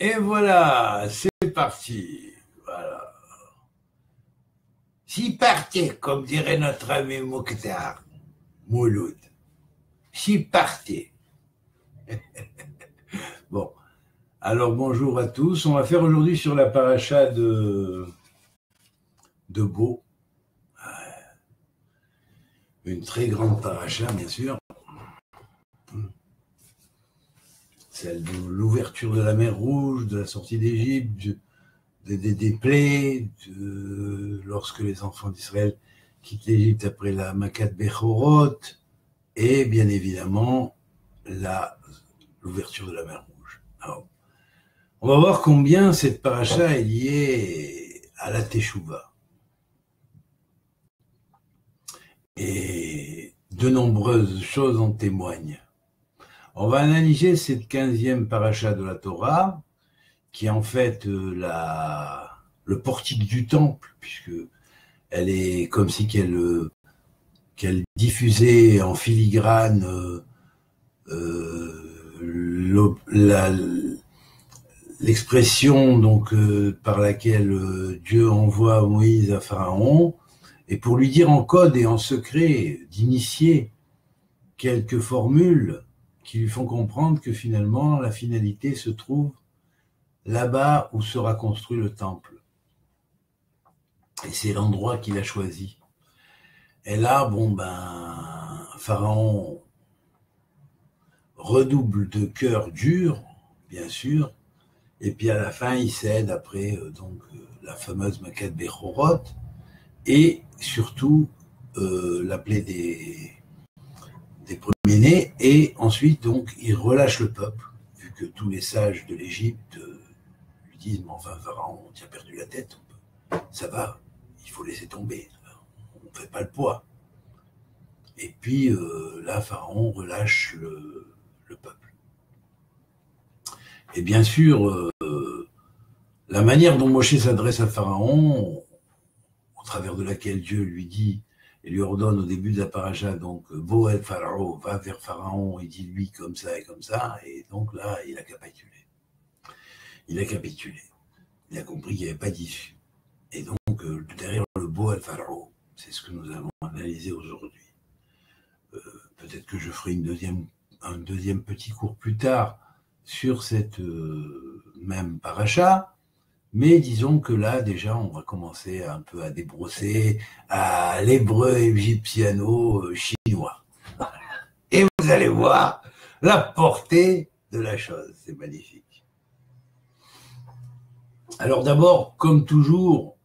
Et voilà, c'est parti. Voilà. Si partez, comme dirait notre ami Mokhtar Mouloud, si partez. Bon, alors bonjour à tous. On va faire aujourd'hui sur la paracha de Bo. Une très grande paracha, bien sûr. Celle de l'ouverture de la mer Rouge, de la sortie d'Égypte, des plaies, lorsque les enfants d'Israël quittent l'Égypte après la Makat Bechorot, et bien évidemment l'ouverture de la mer Rouge. Alors, on va voir combien cette paracha est liée à la Teshuvah. Et de nombreuses choses en témoignent. On va analyser cette 15e paracha de la Torah, qui est en fait le portique du temple, puisque elle est comme si qu'elle diffusait en filigrane l'expression donc par laquelle Dieu envoie Moïse à Pharaon, et pour lui dire en code et en secret d'initier quelques formules qui lui font comprendre que finalement la finalité se trouve là-bas où sera construit le temple. Et c'est l'endroit qu'il a choisi. Et là, Pharaon redouble de cœur dur, bien sûr, et puis à la fin, il cède après la fameuse Makat Bechorot, et surtout la plaie des premiers-nés, et ensuite, donc, il relâche le peuple, vu que tous les sages de l'Égypte lui disent « Mais enfin, Pharaon, tu as perdu la tête, ça va, il faut laisser tomber, on ne fait pas le poids. » Et puis, là, Pharaon relâche le peuple. Et bien sûr, la manière dont Moshe s'adresse à Pharaon, au travers de laquelle Dieu lui dit et lui ordonne au début de la paracha, donc, Boel Pharaon, va vers Pharaon et dis-lui comme ça, et donc là, il a capitulé. Il a capitulé. Il a compris qu'il n'y avait pas d'issue. Et donc, derrière le Boel Pharaon, c'est ce que nous allons analyser aujourd'hui. Peut-être que je ferai un deuxième petit cours plus tard sur cette même paracha, mais disons que là, déjà, on va commencer un peu à débrosser à l'hébreu égyptiano-chinois. Et vous allez voir la portée de la chose, c'est magnifique. Alors d'abord, comme toujours,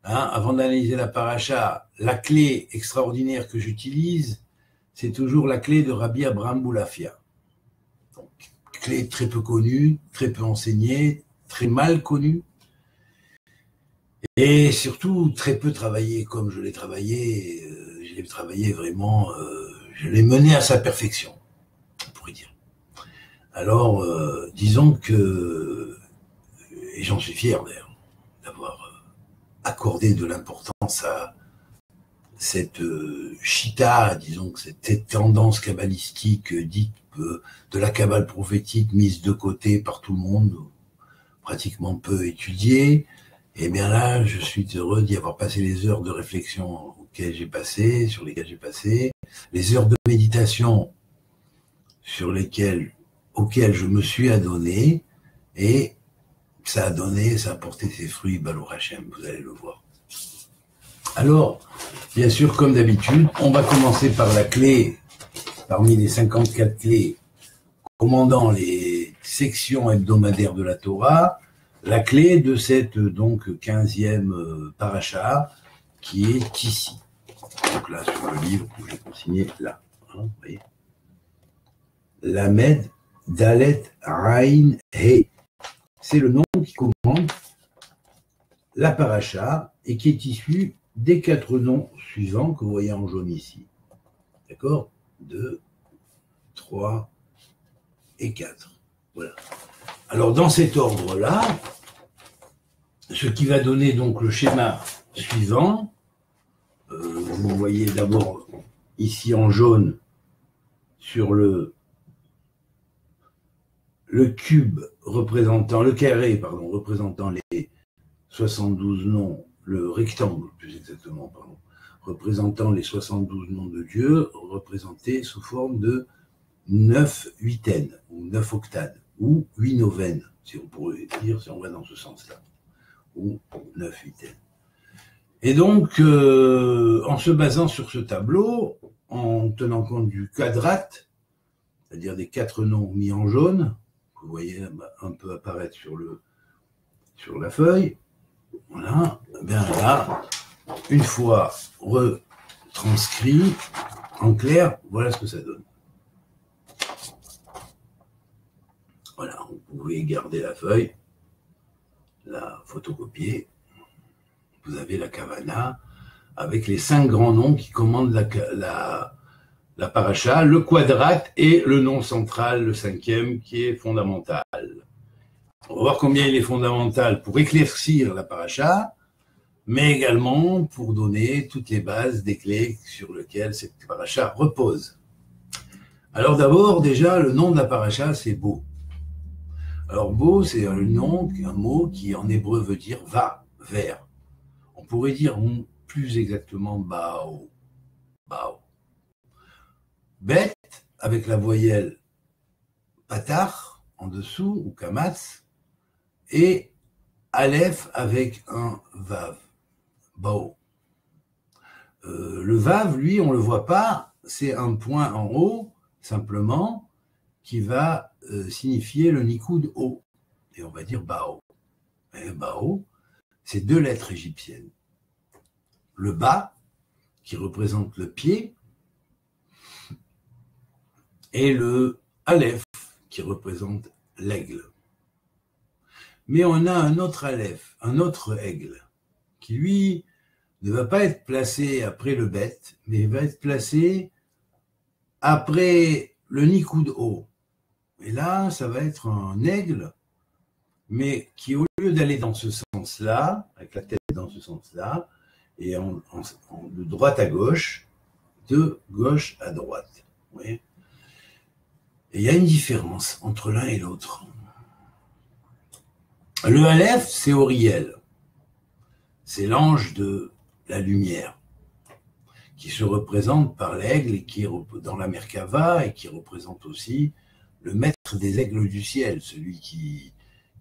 avant d'analyser la paracha, la clé extraordinaire que j'utilise, c'est toujours la clé de Rabbi Abraham Boulafia. Donc, clé très peu connue, très peu enseignée, très mal connue, et surtout très peu travaillée comme je l'ai travaillé. Je l'ai travaillé vraiment, je l'ai mené à sa perfection, on pourrait dire. Alors, disons que, et j'en suis fier d'ailleurs, d'avoir accordé de l'importance à cette chita, disons que cette tendance kabbalistique dite de la kabbale prophétique mise de côté par tout le monde, pratiquement peu étudiée. Et bien là, je suis heureux d'y avoir passé les heures de réflexion sur lesquelles j'ai passé, les heures de méditation auxquelles je me suis adonné, et ça a porté ses fruits, Baruch Hashem, vous allez le voir. Alors, bien sûr, comme d'habitude, on va commencer par la clé, parmi les 54 clés commandant les sections hebdomadaires de la Torah, la clé de cette donc 15e paracha qui est ici. Donc là, sur le livre que j'ai consigné là. Vous voyez. Lamed Dalet Ain He. C'est le nom qui commande la paracha et qui est issu des 4 noms suivants que vous voyez en jaune ici. D'accord ? 2, 3 et 4. Voilà. Alors, dans cet ordre-là, ce qui va donner donc le schéma suivant, vous voyez d'abord ici en jaune sur le cube représentant, le carré, pardon, représentant les 72 noms, le rectangle, plus exactement, pardon, représentant les 72 noms de Dieu, représentés sous forme de 9 huitaines, ou 9 octades, ou 8 novènes, si on pourrait dire, si on va dans ce sens-là, ou 9 huitaines. Et donc, en se basant sur ce tableau, en tenant compte du quadrate, c'est-à-dire des 4 noms mis en jaune, vous voyez un peu apparaître sur la feuille, voilà, bien là, une fois retranscrit en clair, voilà ce que ça donne. Voilà, vous pouvez garder la feuille, la photocopier. Vous avez la Kavana avec les 5 grands noms qui commandent la paracha, le quadrate et le nom central, le 5e, qui est fondamental. On va voir combien il est fondamental pour éclaircir la paracha, mais également pour donner toutes les bases des clés sur lesquelles cette paracha repose. Alors d'abord, déjà, le nom de la paracha, c'est Bo. Alors Bo, c'est un mot qui en hébreu veut dire va, vers. On pourrait dire plus exactement Bao. Bao. Bet, avec la voyelle patar en dessous, ou kamatz, et Aleph avec un vav. Bao. Le vav, lui, on ne le voit pas, c'est un point en haut, simplement, qui va signifier le nikoud haut. Et on va dire Bao. Et Bao, c'est 2 lettres égyptiennes. Le Ba, qui représente le pied, et le Aleph, qui représente l'aigle. Mais on a un autre Aleph, un autre aigle, qui lui ne va pas être placé après le Bet, mais il va être placé après le Nikoud haut. Et là, ça va être un aigle, mais qui, au lieu d'aller dans ce sens-là, avec la tête dans ce sens-là, et de droite à gauche, de gauche à droite. Vous voyez ? Et il y a une différence entre l'un et l'autre. Le Aleph, c'est Auriel. C'est l'ange de la lumière, qui se représente par l'aigle, et qui est dans la Merkava, et qui représente aussi le maître des aigles du ciel, celui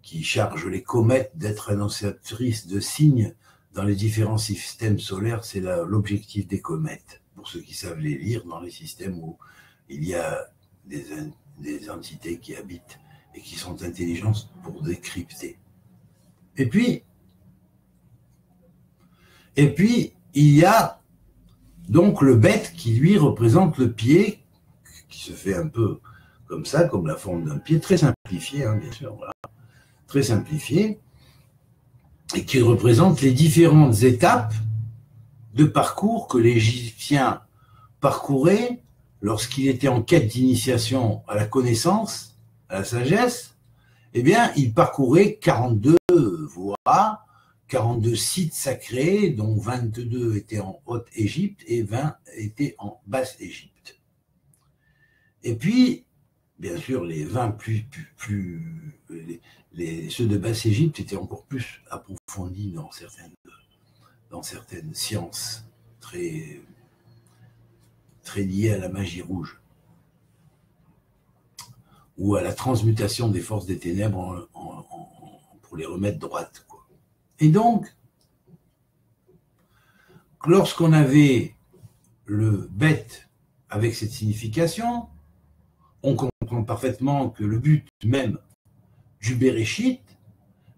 qui charge les comètes d'être annonciatrices de signes dans les différents systèmes solaires. C'est l'objectif des comètes, pour ceux qui savent les lire, dans les systèmes où il y a des entités qui habitent et qui sont intelligentes pour décrypter. Et puis, il y a donc le bête qui, lui, représente le pied, qui se fait un peu comme ça, comme la forme d'un pied, très simplifié, hein, bien sûr, voilà, très simplifié, et qui représente les différentes étapes de parcours que l'Égyptien parcourait lorsqu'il était en quête d'initiation à la connaissance, à la sagesse. Eh bien, il parcourait 42 voies, 42 sites sacrés, dont 22 étaient en Haute-Égypte et 20 étaient en Basse-Égypte. Et puis, bien sûr, les 20 ceux de Basse-Égypte étaient encore plus approfondis dans certaines sciences très liées à la magie rouge, ou à la transmutation des forces des ténèbres pour les remettre droites, quoi. Et donc, lorsqu'on avait le bête avec cette signification, on comprend parfaitement que le but même du Béréchit,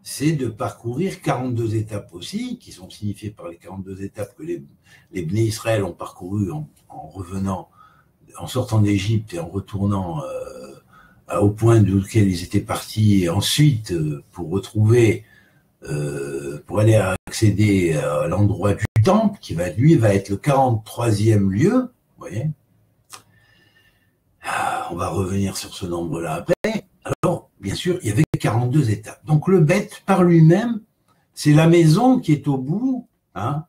c'est de parcourir 42 étapes aussi, qui sont signifiées par les 42 étapes que les Bnei Israël ont parcourues en revenant, en sortant d'Égypte et en retournant au point duquel ils étaient partis, et ensuite pour aller accéder à l'endroit du temple, qui va être le 43e lieu, vous voyez. On va revenir sur ce nombre-là après. Alors, bien sûr, il y avait 42 étapes. Donc le bête, par lui-même, c'est la maison qui est au bout, hein,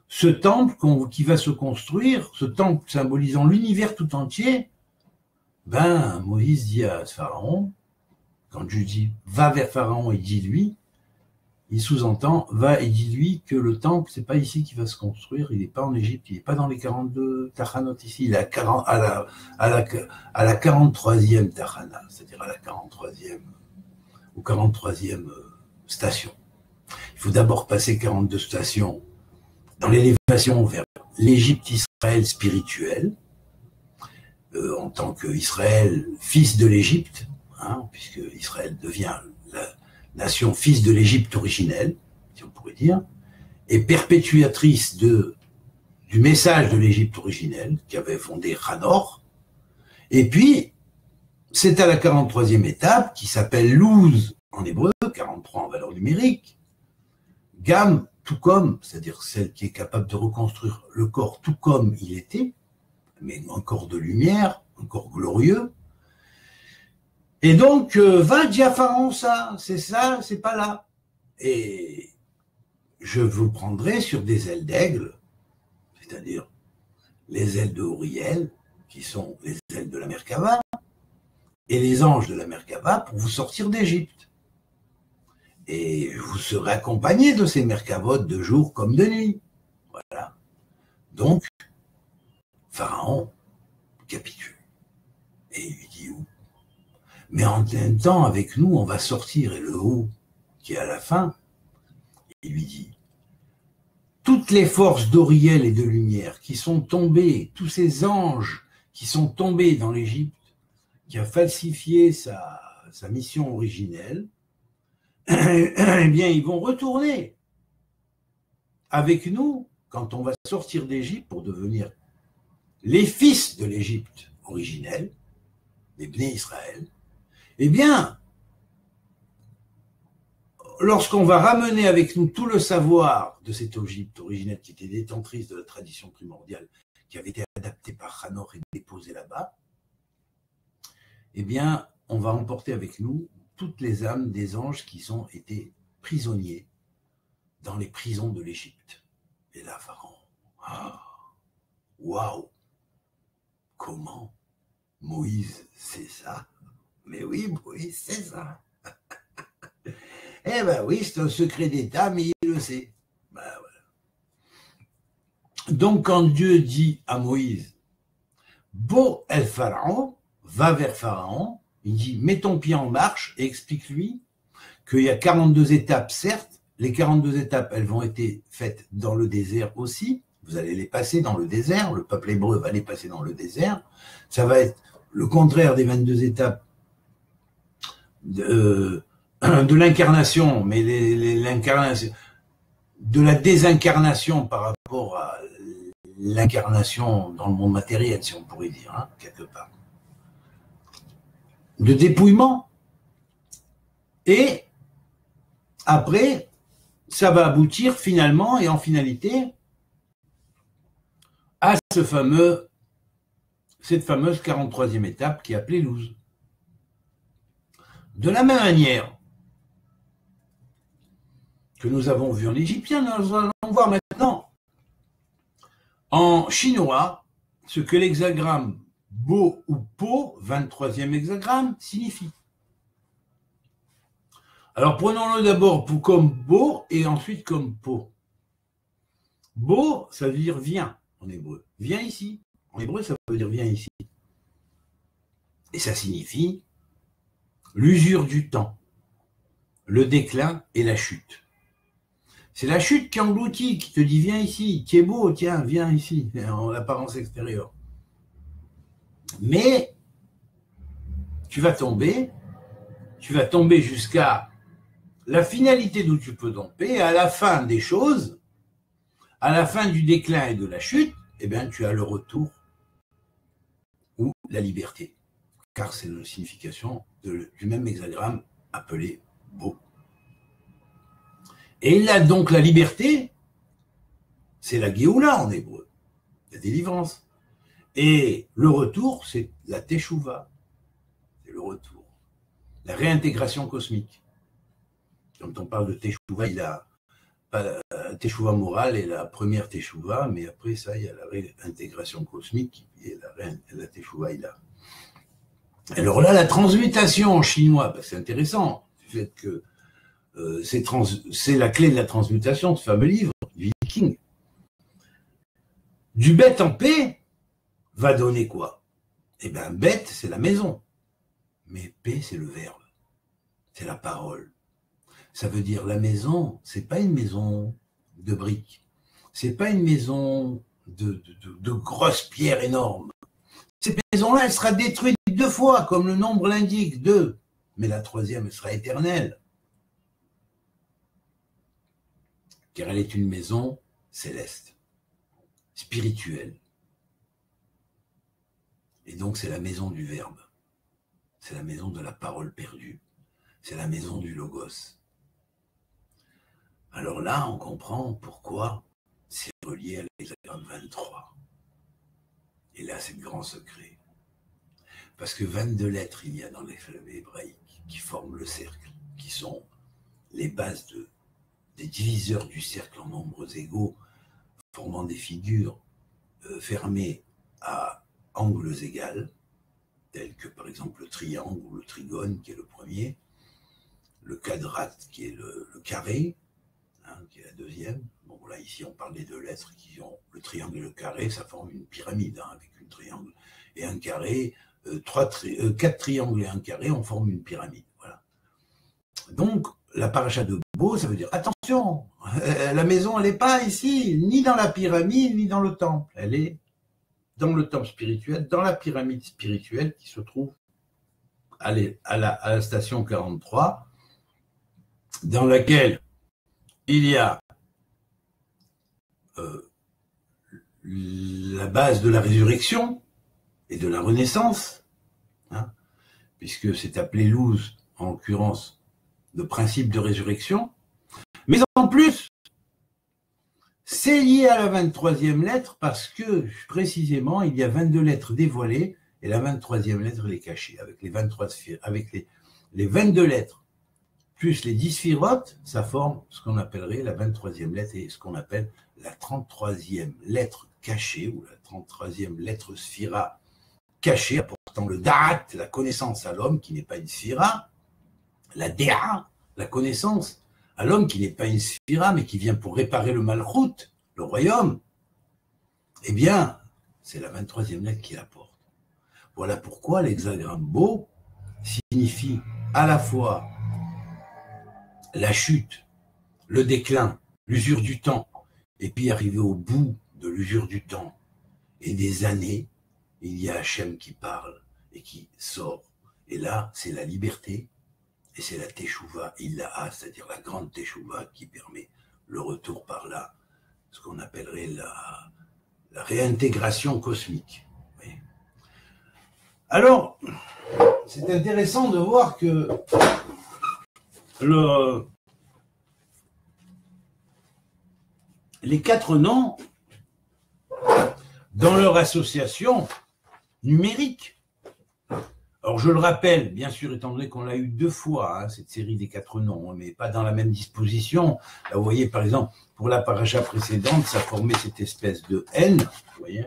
ce temple qui va se construire, ce temple symbolisant l'univers tout entier. Moïse dit à Pharaon, Quand Dieu dit va vers Pharaon et dis-lui, il sous-entend va et dis-lui que le temple, c'est pas ici qu'il va se construire, il n'est pas en Égypte, il n'est pas dans les 42 tachanot ici, il est à la 43e tachana, c'est-à-dire à la 43e ou 43e station. Il faut d'abord passer 42 stations dans l'élévation vers l'Égypte-Israël spirituelle, en tant qu'Israël, fils de l'Égypte, puisque Israël devient la nation fils de l'Égypte originelle, si on pourrait dire, et perpétuatrice du message de l'Égypte originelle, qui avait fondé Hanor. Et puis, c'est à la 43e étape, qui s'appelle Luz en hébreu, 43 en valeur numérique, Gam, tout comme, c'est-à-dire celle qui est capable de reconstruire le corps tout comme il était, mais un corps de lumière, un corps glorieux. Et donc, va dire à Pharaon ça, c'est pas là. Et je vous prendrai sur des ailes d'aigle, c'est-à-dire les ailes de Uriel, qui sont les ailes de la Merkava, et les anges de la Merkava pour vous sortir d'Égypte. Et vous serez accompagné de ces Merkavot de jour comme de nuit. Voilà. Donc, Pharaon capitule. Et il lui dit où? Mais en même temps, avec nous, on va sortir. Et le où, qui est à la fin, il lui dit, toutes les forces d'Oriel et de lumière qui sont tombées, tous ces anges qui sont tombés dans l'Égypte, qui a falsifié sa mission originelle, eh bien, ils vont retourner avec nous quand on va sortir d'Égypte pour devenir les fils de l'Égypte originelle, les Bnei Israël. Eh bien, lorsqu'on va ramener avec nous tout le savoir de cette Égypte originelle qui était détentrice de la tradition primordiale, qui avait été adaptée par Hanor et déposée là-bas, eh bien, on va emporter avec nous toutes les âmes des anges qui ont été prisonniers dans les prisons de l'Égypte. Et là, Pharaon, waouh, comment Moïse sait ça? Mais oui, Moïse sait ça. Eh ben oui, c'est un secret d'État, mais il le sait. Ben voilà. Donc, quand Dieu dit à Moïse, Bo el Pharaon, va vers Pharaon, il dit, mets ton pied en marche et explique-lui qu'il y a 42 étapes, certes, les 42 étapes, elles vont être faites dans le désert aussi, vous allez les passer dans le désert, le peuple hébreu va les passer dans le désert, ça va être le contraire des 22 étapes de l'incarnation, mais l'incarnation, de la désincarnation par rapport à l'incarnation dans le monde matériel, si on pourrait dire, quelque part. De dépouillement. Et après, ça va aboutir finalement et en finalité à cette fameuse 43e étape qui est appelée Luz. De la même manière que nous avons vu en égyptien, nous allons voir maintenant en chinois ce que l'hexagramme Bo ou Po, 23e hexagramme, signifie. Alors prenons-le d'abord comme Bo et ensuite comme Po. Bo, ça veut dire viens en hébreu. Viens ici. En hébreu, ça veut dire viens ici. Et ça signifie l'usure du temps, le déclin et la chute. C'est la chute qui engloutit, qui te dit viens ici, qui est beau, tiens, viens ici, en apparence extérieure. Mais tu vas tomber jusqu'à la finalité d'où tu peux tomber, et à la fin des choses, à la fin du déclin et de la chute, eh bien, tu as le retour ou la liberté, car c'est la signification du même hexagramme appelé Bo. Et là, donc, la liberté, c'est la Géoula en hébreu, la délivrance. Et le retour, c'est la Teshuvah, c'est le retour, la réintégration cosmique. Quand on parle de Teshuvah, il y a la Teshuvah morale et la première Teshuvah, mais après ça, il y a la réintégration cosmique et la Teshuvah, il a. Alors là, la transmutation en chinois, c'est intéressant, le fait que c'est la clé de la transmutation, ce fameux livre, Viking. Du bête en paix va donner quoi? Eh bien, bête, c'est la maison. Mais paix, c'est le verbe. C'est la parole. Ça veut dire la maison, c'est pas une maison de briques. C'est pas une maison de grosses pierres énormes. Cette maison-là, elle sera détruite 2 fois, comme le nombre l'indique, 2. Mais la 3e, elle sera éternelle. Car elle est une maison céleste, spirituelle. Et donc, c'est la maison du verbe. C'est la maison de la parole perdue. C'est la maison du logos. Alors là, on comprend pourquoi c'est relié à l'hexagramme 23. Et là, c'est le grand secret. Parce que 22 lettres il y a dans l'alphabet hébraïque qui forment le cercle, qui sont les bases des diviseurs du cercle en nombres égaux, formant des figures fermées à angles égaux, tels que par exemple le triangle ou le trigone qui est le premier, le quadrate qui est le carré, qui est la 2e. Bon là ici on parle des 2 lettres qui ont le triangle et le carré, ça forme une pyramide avec un triangle et un carré, 4 triangles et un carré, on forme une pyramide. Voilà. Donc la paracha de Bo, ça veut dire attention, la maison elle n'est pas ici, ni dans la pyramide, ni dans le temple, elle est dans le temple spirituel, dans la pyramide spirituelle qui se trouve à la station 43, dans laquelle il y a la base de la résurrection et de la renaissance, puisque c'est appelé Luz, en l'occurrence, le principe de résurrection. Mais en plus, c'est lié à la 23e lettre parce que, précisément, il y a 22 lettres dévoilées et la 23e lettre, elle est cachée. Avec les 23 sphères, avec les 22 lettres plus les 10 sphirotes, ça forme ce qu'on appellerait la 23e lettre et ce qu'on appelle la 33e lettre cachée ou la 33e lettre sphira cachée, apportant le da'at, la connaissance à l'homme qui n'est pas une sphira, la dé'a, la connaissance à l'homme qui n'est pas une sphira mais qui vient pour réparer le malchut, le royaume. Eh bien, c'est la 23e lettre qui l'apporte. Voilà pourquoi l'hexagramme Bo signifie à la fois la chute, le déclin, l'usure du temps, et puis arriver au bout de l'usure du temps et des années, il y a Hachem qui parle et qui sort. Et là, c'est la liberté et c'est la teshuva illaha, c'est-à-dire la grande teshuva qui permet le retour par là, ce qu'on appellerait la réintégration cosmique. Oui. Alors, c'est intéressant de voir que les 4 noms, dans leur association numérique, alors je le rappelle, bien sûr, étant donné qu'on l'a eu 2 fois, cette série des 4 noms, mais pas dans la même disposition. Là, vous voyez, par exemple, pour la paracha précédente, ça formait cette espèce de N, vous voyez.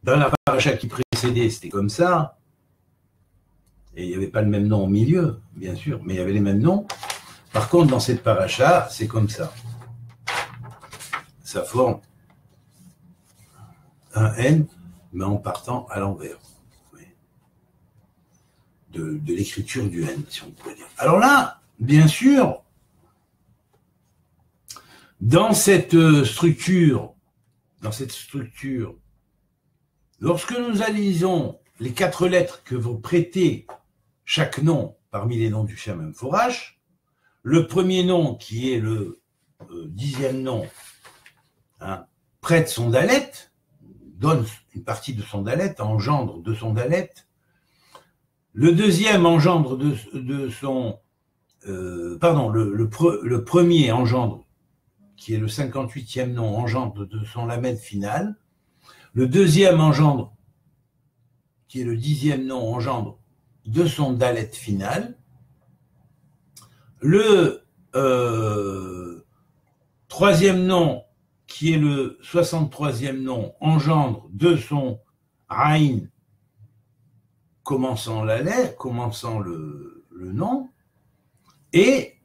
Dans la paracha qui précédait, c'était comme ça. Et il n'y avait pas le même nom au milieu, bien sûr, mais il y avait les mêmes noms. Par contre, dans cette paracha, c'est comme ça. Ça forme un N, mais en partant à l'envers. De l'écriture du N, si on pourrait dire. Alors là, bien sûr, dans cette structure, lorsque nous analysons les 4 lettres que vous prêtez chaque nom parmi les noms du Shem Mephorash, le premier nom qui est le 10e nom, prête son dalet, donne une partie de son dalet, engendre de son dalet. Le deuxième engendre de son... le premier engendre, qui est le 58e nom, engendre de son lamed final. Le deuxième engendre, qui est le 10e nom, engendre de son dalet final. Le troisième nom, qui est le 63e nom, engendre de son Aïn commençant la lettre, commençant le nom, et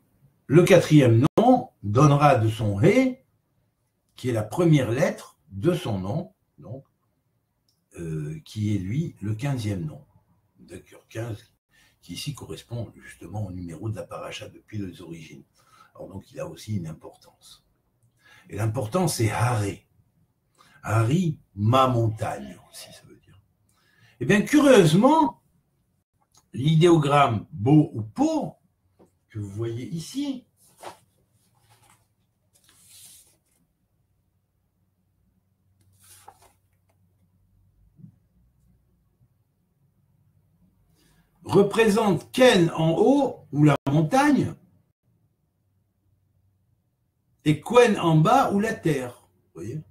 le quatrième nom donnera de son He, qui est la première lettre de son nom, donc, qui est lui le 15e nom. D'accord, 15, qui ici correspond justement au numéro de la paracha depuis les origines. Alors donc il a aussi une importance. Et l'importance c'est Haré. Hari, ma montagne aussi ça veut dire. Et bien curieusement, l'idéogramme Bo ou Po, que vous voyez ici, représente Ken en haut, ou la montagne, et Quen en bas, ou la terre. Vous voyez ?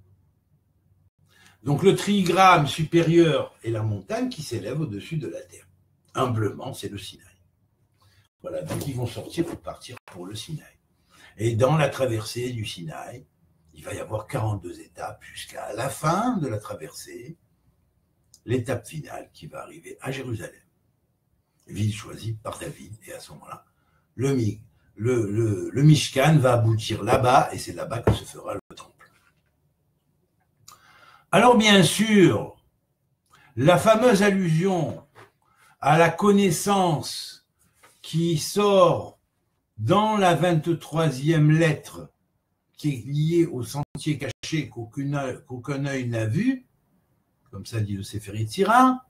Donc le trigramme supérieur est la montagne qui s'élève au-dessus de la terre. Humblement, c'est le Sinaï. Voilà, donc ils vont sortir pour partir pour le Sinaï. Et dans la traversée du Sinaï, il va y avoir 42 étapes jusqu'à la fin de la traversée, l'étape finale qui va arriver à Jérusalem, ville choisie par David. Et à ce moment-là, le Mishkan va aboutir là-bas, et c'est là-bas que se fera le temple. Alors bien sûr, la fameuse allusion à la connaissance qui sort dans la 23e lettre, qui est liée au sentier caché qu'aucun œil n'a vu, comme ça dit le Sefer Yetzira,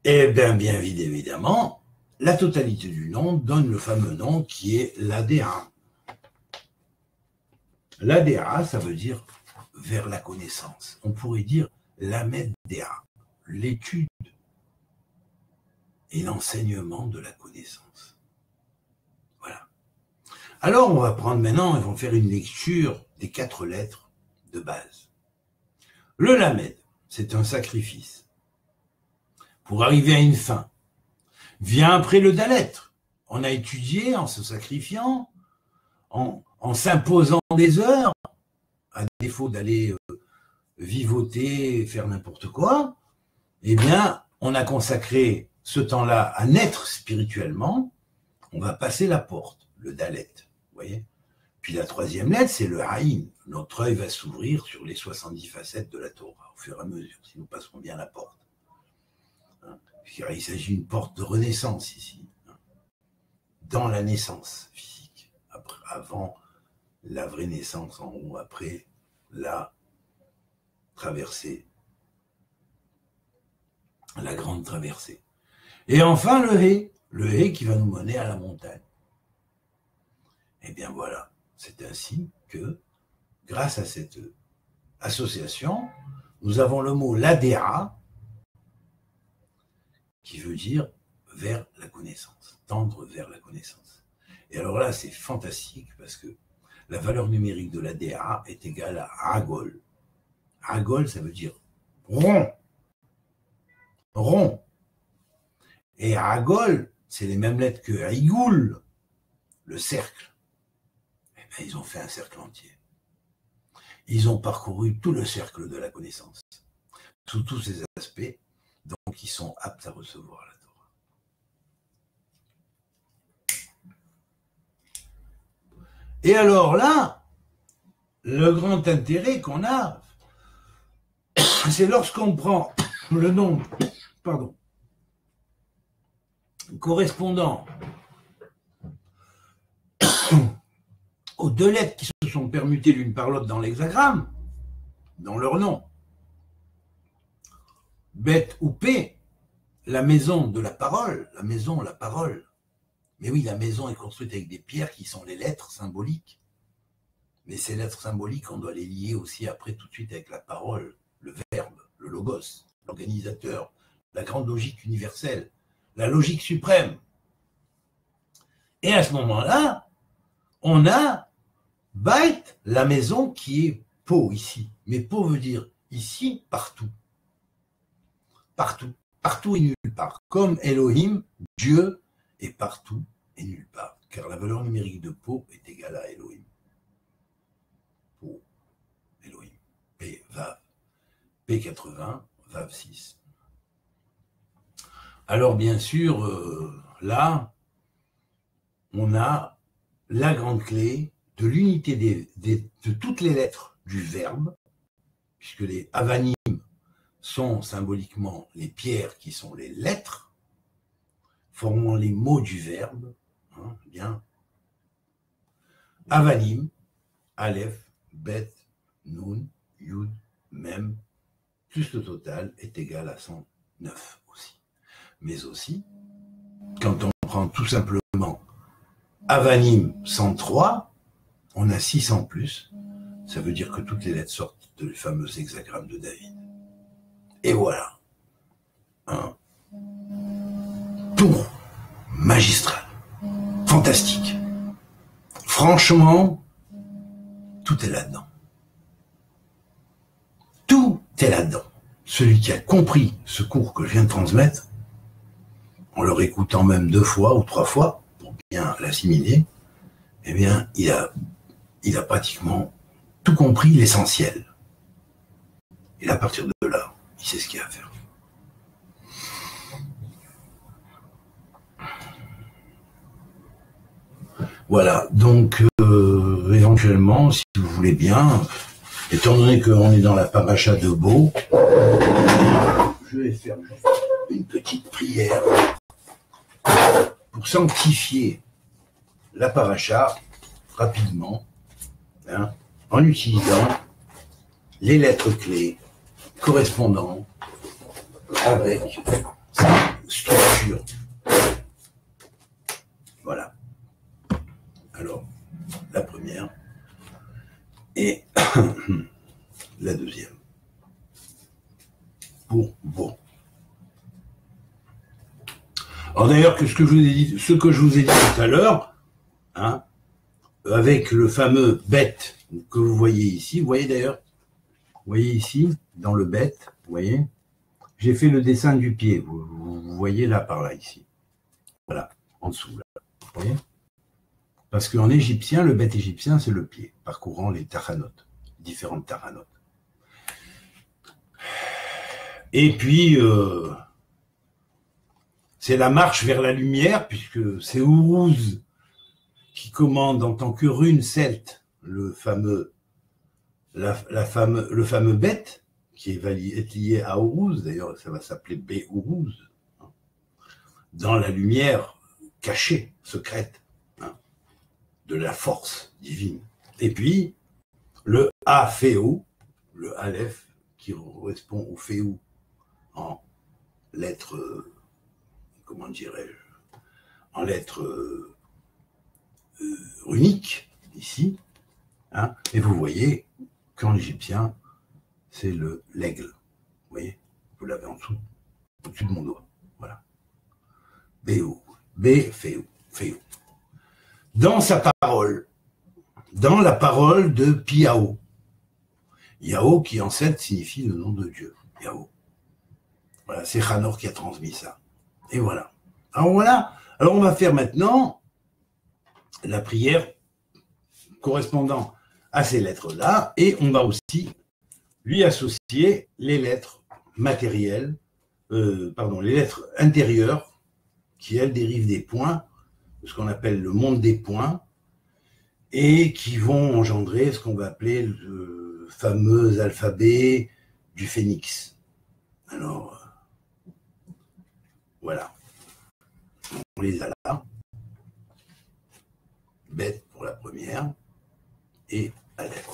et bien évidemment, la totalité du nom donne le fameux nom qui est l'Adéa. L'Adéa, ça veut dire vers la connaissance. On pourrait dire l'Amed Déa, l'étude et l'enseignement de la connaissance. Voilà. Alors, on va prendre maintenant, ils vont faire une lecture des 4 lettres de base. Le Lamed, c'est un sacrifice pour arriver à une fin. Vient après le Dalet. On a étudié en se sacrifiant, en s'imposant des heures, à défaut d'aller vivoter, faire n'importe quoi, eh bien, on a consacré ce temps-là à naître spirituellement. On va passer la porte, le Dalet, vous voyez. Puis la 3e lettre, c'est le Haïn. Notre œil va s'ouvrir sur les 70 facettes de la Torah, au fur et à mesure, si nous passerons bien la porte. Il s'agit d'une porte de renaissance ici, dans la naissance physique, avant la vraie naissance en haut, après la traversée, la grande traversée. Et enfin le Hé qui va nous mener à la montagne. Et bien voilà, c'est ainsi que, grâce à cette association, nous avons le mot Ladéa, qui veut dire vers la connaissance, tendre vers la connaissance. Et alors là, c'est fantastique parce que la valeur numérique de la DA est égale à Agol. Agol, ça veut dire rond. Rond. Et Agol, c'est les mêmes lettres que Aigoul, le cercle. Eh bien, ils ont fait un cercle entier. Ils ont parcouru tout le cercle de la connaissance, sous tous ces aspects, donc ils sont aptes à recevoir la Torah. Et alors là, le grand intérêt qu'on a, c'est lorsqu'on prend le nombre, correspondant aux 2 lettres qui se sont permutées l'une par l'autre dans l'hexagramme, dans leur nom. Bet ou P, la maison de la parole, la maison, la parole. Mais oui, la maison est construite avec des pierres qui sont les lettres symboliques. Mais ces lettres symboliques, on doit les lier aussi après tout de suite avec la parole, le verbe, le logos, l'organisateur, la grande logique universelle, la logique suprême. Et à ce moment-là, on a Bait, la maison qui est Po ici. Mais Po veut dire ici, partout. Partout. Partout et nulle part. Comme Elohim, Dieu est partout et nulle part. Car la valeur numérique de Po est égale à Elohim. Po, Elohim. P, Vav. P80, Vav 6. Alors bien sûr, là, on a la grande clé de l'unité de toutes les lettres du verbe, puisque les avanim sont symboliquement les pierres qui sont les lettres, formant les mots du verbe. Hein, bien. Avanim, Aleph, Bet, Nun, Yud, Mem, plus le total est égal à 109 aussi. Mais aussi, quand on prend tout simplement Avanim 103, on a 6 en plus. Ça veut dire que toutes les lettres sortent du fameux hexagramme de David. Et voilà. Un tour magistral. Fantastique. Franchement, tout est là-dedans. Tout est là-dedans. Celui qui a compris ce cours que je viens de transmettre, en le réécoutant même 2 fois ou 3 fois, pour bien l'assimiler, eh bien, il a pratiquement tout compris, l'essentiel. Et à partir de là, il sait ce qu'il y a à faire. Voilà, donc éventuellement, si vous voulez bien, étant donné qu'on est dans la paracha de Bo, je vais faire une petite prière pour sanctifier la paracha rapidement, hein, en utilisant les lettres clés correspondant avec sa structure. Voilà. Alors, la première et la deuxième. Pour Bo. Alors d'ailleurs, ce que je vous ai dit tout à l'heure, hein, avec le fameux bête que vous voyez ici, vous voyez d'ailleurs, vous voyez ici, dans le bête, vous voyez, j'ai fait le dessin du pied, vous voyez là, par là, ici. Voilà, en dessous, là, vous voyez. Parce qu'en égyptien, le bête égyptien, c'est le pied, parcourant les taranotes, différentes taranotes. Et puis, c'est la marche vers la lumière, puisque c'est Ourouz qui commande en tant que rune celte le fameux bête, qui est lié à Ourouz, d'ailleurs ça va s'appeler Bé-Ourouz, hein, dans la lumière cachée, secrète, hein, de la force divine. Et puis, le A-Féou, le Aleph, qui correspond au Féou en lettres, comment dirais-je, en lettres runiques, ici, hein, et vous voyez qu'en égyptien, c'est l'aigle. Vous voyez, vous l'avez en dessous, au-dessus de mon doigt. Voilà. Béou, Bé-Féou, Féou. Dans sa parole, dans la parole de Piao. Yao qui en celtes signifie le nom de Dieu. Yao. Voilà, c'est Hanor qui a transmis ça. Et voilà. Alors voilà. Alors on va faire maintenant la prière correspondant à ces lettres-là, et on va aussi lui associer les lettres matérielles, les lettres intérieures, qui elles dérivent des points, ce qu'on appelle le monde des points, et qui vont engendrer ce qu'on va appeler le fameux alphabet du phénix. Alors, voilà. On les a là. Bête pour la première, et Aleph.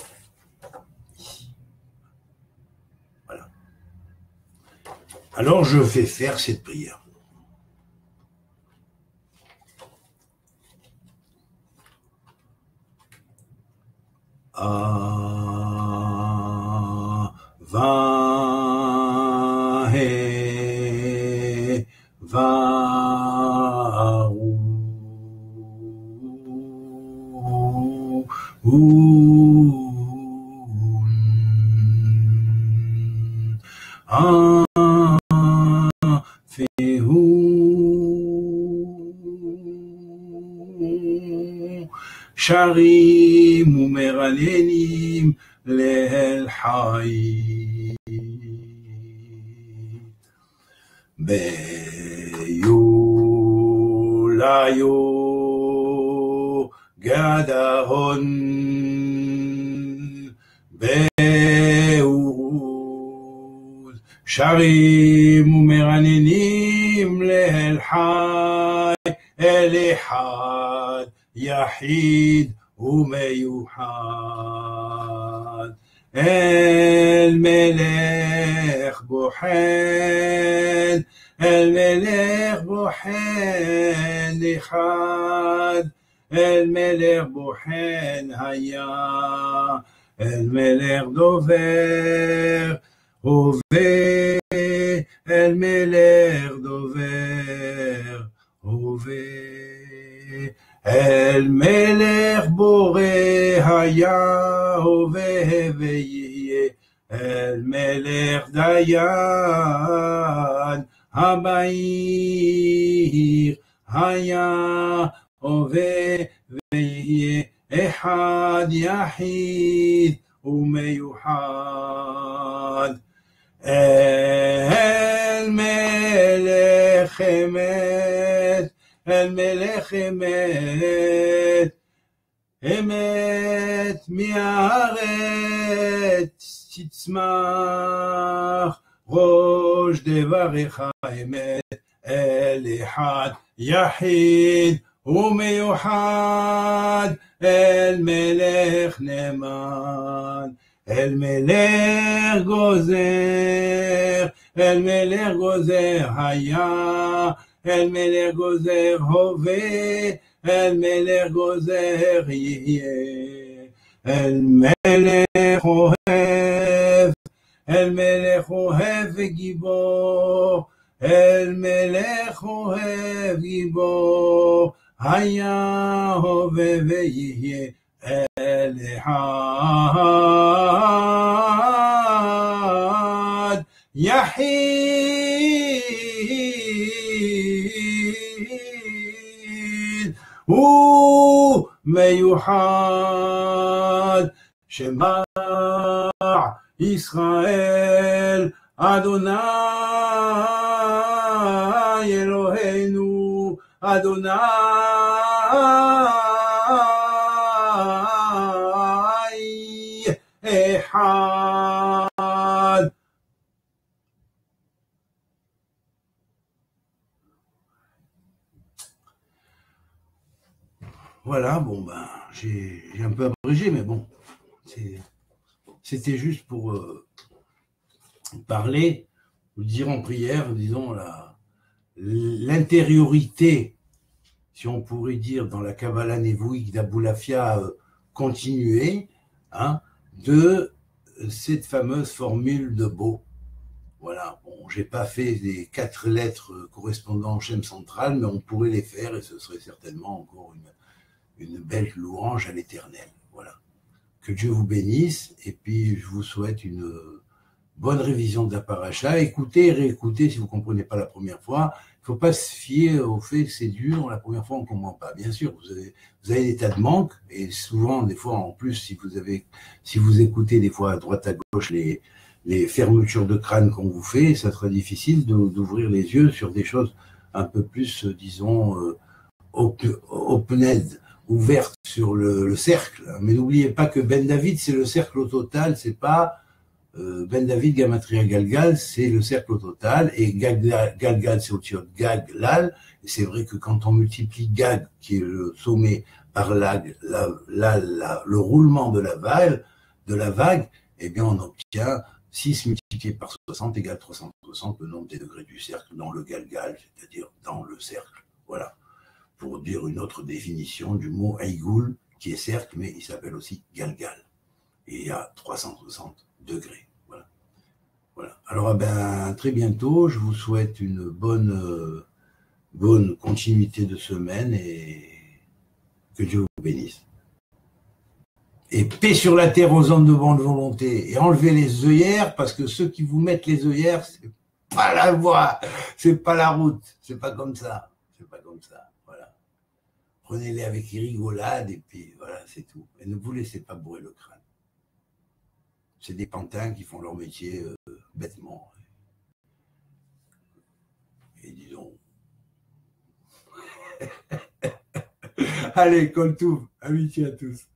Ici. Voilà. Alors, je vais faire cette prière. Va-he, va-ou, שרים ומרננים לאל חי. ביום Layo Gadahon Be'ud Sharim Umeranenim Le'el Hay El Echad Yahid Umeyuhad El Melech Bohen El Melech Bohen Echad El Melech Bohen Haya El Melech Dover Hove El Melech Dover Hove El Melech Boré Haya Hove Veye El Melech Dayan Habair Haya Hove Veye Echad Yahid Umeyuhad El Melech Emet El Melech Emet Emet Mi'aretz Titzmach Rosh Devarecha Emet El Echad Yahid Umeyuhad El Melech Neman El Melech Gozer El Melech Gozer Haya El Melech Gozer Hove El Melech Gozer Yeh El Melech Ohev El Melech Ohev Gibor El Melech Ohev Gibor Haya Hove Veyeh El Echad Yahid Umeyuhad Shema Israel Adonai Eloheinu Adonai Echad. Voilà, bon ben, j'ai un peu abrégé, mais bon, c'était juste pour parler, ou dire en prière, disons, l'intériorité, si on pourrait dire, dans la Kabbalah névouïque d'Aboulafia continuée, hein, de cette fameuse formule de Beau. Voilà, bon, j'ai pas fait les 4 lettres correspondant au Shem central, mais on pourrait les faire et ce serait certainement encore une belle louange à l'Éternel. Voilà. Que Dieu vous bénisse et puis je vous souhaite une bonne révision de la paracha. Écoutez et réécoutez si vous ne comprenez pas la première fois. Il ne faut pas se fier au fait que c'est dur. La première fois, on ne comprend pas. Bien sûr, vous avez des tas de manques et souvent, des fois, en plus, si vous écoutez des fois à droite à gauche les fermetures de crâne qu'on vous fait, ça sera difficile d'ouvrir les yeux sur des choses un peu plus, disons, open-end, ouvertes sur le cercle. Mais n'oubliez pas que Ben David, c'est le cercle au total, c'est pas Ben David, Gamatria, Galgal, c'est le cercle au total, et Galgal, c'est au-dessus Gag, Lal, et c'est vrai que quand on multiplie Gag, qui est le sommet, par Lag, le roulement de la vague, eh bien on obtient 6 multiplié par 60 égale 360, le nombre des degrés du cercle dans le Galgal, c'est-à-dire dans le cercle. Voilà. Pour dire une autre définition du mot Aigoul, qui est cercle, mais il s'appelle aussi Galgal. Et il y a 360 degrés. Voilà. Voilà. Alors, très bientôt. Je vous souhaite une bonne continuité de semaine et que Dieu vous bénisse. Et paix sur la terre aux hommes de bonne volonté. Et enlevez les œillères, parce que ceux qui vous mettent les œillères, c'est pas la voie, c'est pas la route, c'est pas comme ça. C'est pas comme ça. Voilà. Prenez-les avec rigolade et puis voilà, c'est tout. Et ne vous laissez pas bourrer le crâne. C'est des pantins qui font leur métier bêtement. Et disons, Allez, Coltouf, amitié à tous.